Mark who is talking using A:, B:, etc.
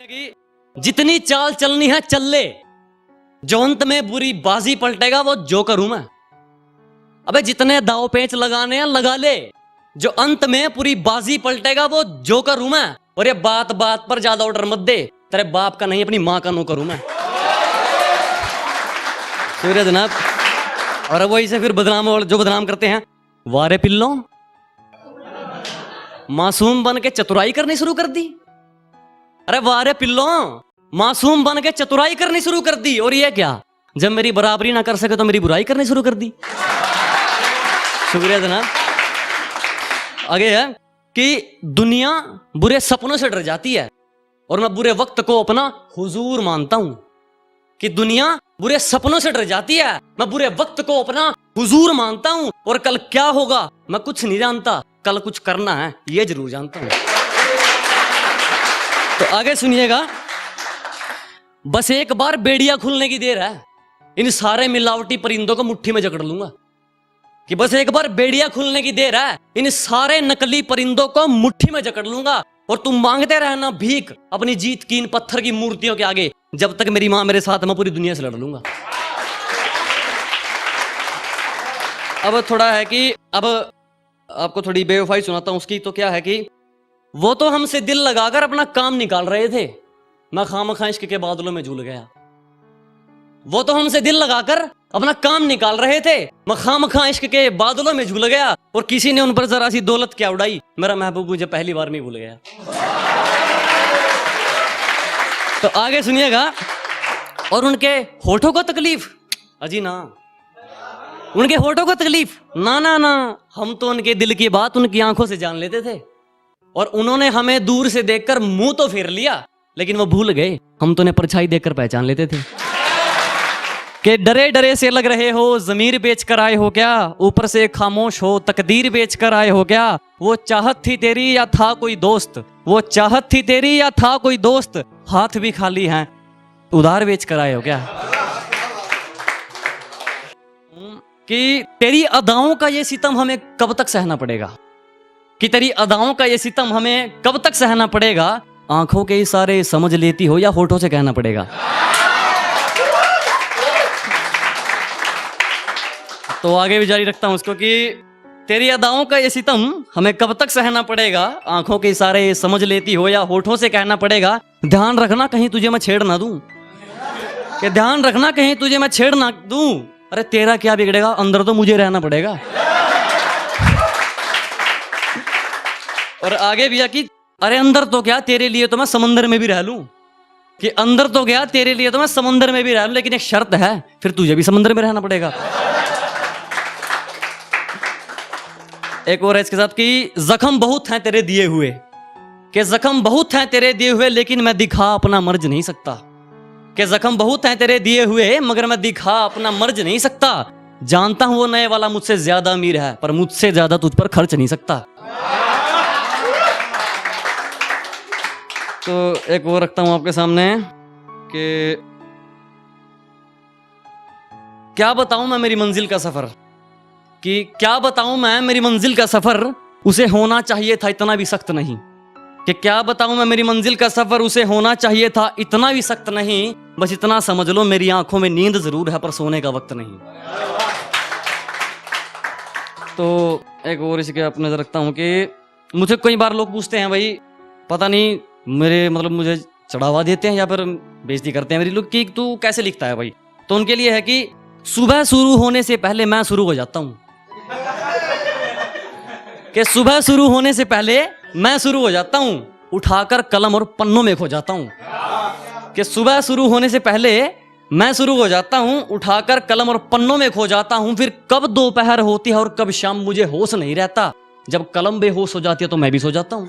A: कि जितनी चाल चलनी है चल ले, जो अंत में बुरी बाजी पलटेगा वो जोकर हूं मैं। अबे जितने दाव पेच लगाने हैं लगा ले, जो अंत में पूरी बाजी पलटेगा वो जोकर हूं मैं। और ये बात बात पर ज्यादा ऑर्डर मत दे, तेरे बाप का नहीं अपनी मां का नौकर हूं मैं। सूर्य जनाब। और वही से फिर बदनाम, और जो बदनाम करते हैं, वारे पिल्लो मासूम बन के चतुराई करनी शुरू कर दी। अरे वारे पिल्लो मासूम बन के चतुराई करनी शुरू कर दी। और ये क्या, जब मेरी बराबरी ना कर सके तो मेरी बुराई करनी शुरू कर दी। शुक्रिया जनाब। आगे है कि दुनिया बुरे सपनों से डर जाती है और मैं बुरे वक्त को अपना हुजूर मानता हूं। कि दुनिया बुरे सपनों से डर जाती है, मैं बुरे वक्त को अपना हुजूर मानता हूं। और कल क्या होगा मैं कुछ नहीं जानता, कल कुछ करना है ये जरूर जानता हूं। तो आगे सुनिएगा, बस एक बार बेड़िया खुलने की देर है, इन सारे मिलावटी परिंदों को मुट्ठी में जकड़ लूंगा। कि बस एक बार बेड़िया खुलने की देर है, इन सारे नकली परिंदों को मुट्ठी में जकड़ लूंगा। और तुम मांगते रहना भीख अपनी जीत की इन पत्थर की मूर्तियों के आगे, जब तक मेरी मां मेरे साथ मैं पूरी दुनिया से लड़ लूंगा। अब थोड़ा है कि अब आपको थोड़ी बेवफाई सुनाता हूं उसकी। तो क्या है कि वो तो हमसे दिल लगाकर अपना काम निकाल रहे थे, मैं खामखा इश्क के बादलों में झूल गया। वो तो हमसे दिल लगाकर अपना काम निकाल रहे थे, मैं खामखा इश्क के बादलों में झूल गया। और किसी ने उन पर जरा सी दौलत क्या उड़ाई, मेरा महबूब मुझे पहली बार में भूल गया। तो आगे सुनिएगा, और उनके होठों को तकलीफ, अजी ना, उनके होठों को तकलीफ ना ना ना, हम तो उनके दिल की बात उनकी आंखों से जान लेते थे। और उन्होंने हमें दूर से देखकर मुंह तो फेर लिया, लेकिन वो भूल गए हम तो उन्हें परछाई देखकर पहचान लेते थे। कि डरे डरे से लग रहे हो, जमीर बेच कर आए हो क्या, ऊपर से खामोश हो, तकदीर बेच कर आए हो क्या। वो चाहत थी तेरी या था कोई दोस्त, वो चाहत थी तेरी या था कोई दोस्त, हाथ भी खाली हैं उधार बेच कर आए हो क्या। कि तेरी अदाओं का ये सितम हमें कब तक सहना पड़ेगा, कि तेरी अदाओं का ये सितम हमें कब तक सहना पड़ेगा। आंखों के इशारे समझ लेती हो या होठों से कहना पड़ेगा। तो आगे भी जारी रखता हूं उसको कि तेरी अदाओं का ये सितम हमें कब तक सहना पड़ेगा, आंखों के इशारे समझ लेती हो या होठों से कहना पड़ेगा। ध्यान रखना कहीं तुझे मैं छेड़ ना दूं, कि ध्यान रखना कहीं तुझे मैं छेड़ ना दूं। अरे तेरा क्या बिगड़ेगा, अंदर तो मुझे रहना पड़ेगा। और आगे भी कि अरे अंदर तो क्या, तेरे लिए तो मैं समंदर में भी रह लूं। कि अंदर तो क्या, तेरे लिए तो मैं समंदर में भी रह लूं, लेकिन एक शर्त है, फिर तुझे भी समंदर में रहना पड़ेगा। एक और है इसके साथ कि जख्म बहुत हैं तेरे दिए हुए, कि जख्म बहुत हैं तेरे दिए हुए, लेकिन मैं दिखा अपना मर्ज नहीं सकता। कि जख्म बहुत हैं तेरे दिए हुए, मगर मैं दिखा अपना मर्ज नहीं सकता। जानता हूं वो नए वाला मुझसे ज्यादा अमीर है, पर मुझसे ज्यादा तुझ पर खर्च नहीं सकता। तो एक वो रखता हूं आपके सामने कि क्या बताऊं मैं मेरी मंजिल का सफर, कि क्या बताऊं मैं मेरी मंजिल का सफर, उसे होना चाहिए था इतना भी सख्त नहीं। कि क्या बताऊं मैं मेरी मंजिल का सफर, उसे होना चाहिए था इतना भी सख्त नहीं। बस इतना समझ लो मेरी आंखों में नींद जरूर है, पर सोने का वक्त नहीं। तो एक और इसके अपने नजर रखता हूं कि मुझे कई बार लोग पूछते हैं, भाई पता नहीं मेरे मतलब मुझे चढ़ावा देते हैं या फिर बेइज्जती करते हैं मेरी लोग कि तू कैसे लिखता है भाई। तो उनके लिए है कि सुबह शुरू होने से पहले मैं शुरू हो जाता हूं। कि सुबह शुरू होने से पहले मैं शुरू हो जाता हूं, उठाकर कलम और पन्नों में खो जाता हूं। कि सुबह शुरू होने से पहले मैं शुरू हो जाता हूं, उठाकर कलम और पन्नों में खो जाता हूं। फिर कब दोपहर होती है और कब शाम मुझे होश नहीं रहता, जब कलम बेहोश हो जाती है तो मैं भी सो जाता हूं।